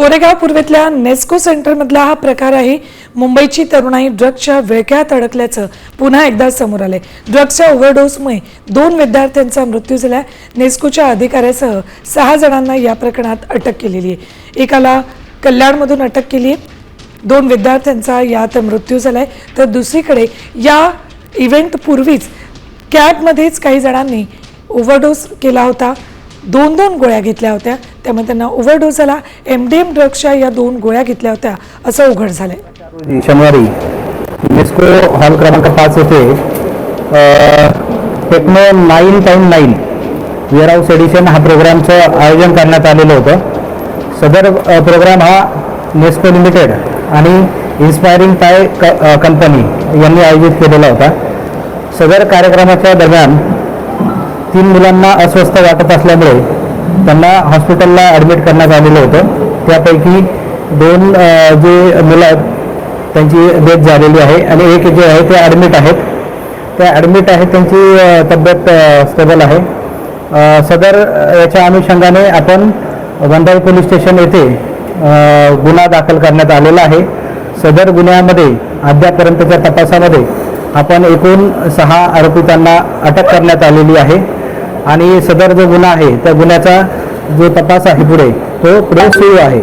कोरेगाव पूर्वेतल्या नेस्को सेंटरमधला हा प्रकार आहे। मुंबईची तरुणाई ड्रग्सच्या विळख्यात अडकल्याचं पुन्हा एकदा समोर आलंय। ड्रग्सच्या ओव्हरडोसमुळे 2 विद्यार्थ्यांचा मृत्यू झाला। नेस्कोच्या अधिकाऱ्यासह 6 जणांना या प्रकरणात अटक केलेली आहे। एकाला कल्याणमधून अटक केली आहे। 2 विद्यार्थ्यांचा यात मृत्यू झालाय, तर दुसरीकडे या इव्हेंट पूर्वीच कॅबमध्येच काही जणांनी ओव्हरडोस केला होता। 2 गोळ्या घेतल्या होत्या, त्यामुळे त्यांना ओव्हरडोस झाला। MDM ड्रग्सच्या या 2 गोळ्या घेतल्या होत्या असं उघड झालंय। शनिवारी नेस्को हॉल क्रमांक 5 येथे टेक्नो 9x9 वेअरहाऊस एडिशन हा प्रोग्रामचं आयोजन करण्यात आलेलं होतं। सदर प्रोग्राम हा नेस्को लिमिटेड आणि इन्स्पायरिंग टाय कंपनी यांनी आयोजित केलेला होता। सदर कार्यक्रमाच्या दरम्यान 3 मुलांना अस्वस्थ वाटत असल्यामुळे त्यांना हॉस्पिटलला ॲडमिट करण्यात आलेलं होतं। त्यापैकी 2 जे मुलं आहेत त्यांची डेथ झालेली आहे आणि एक जे आहे ते ॲडमिट आहेत। त्यांची तब्येत स्टेबल आहे। सदर याच्या अनुषंगाने आपण वंडाई पोलीस स्टेशन येथे गुन्हा दाखल करण्यात आलेला आहे। सदर गुन्ह्यामध्ये अद्यापर्यंतच्या तपासामध्ये आपण एकूण 6 आरोपितांना अटक करण्यात आलेली आहे आणि सदर जो गुन्हा आहे त्या गुन्ह्याचा जो तपास आहे पुढे सुरू आहे।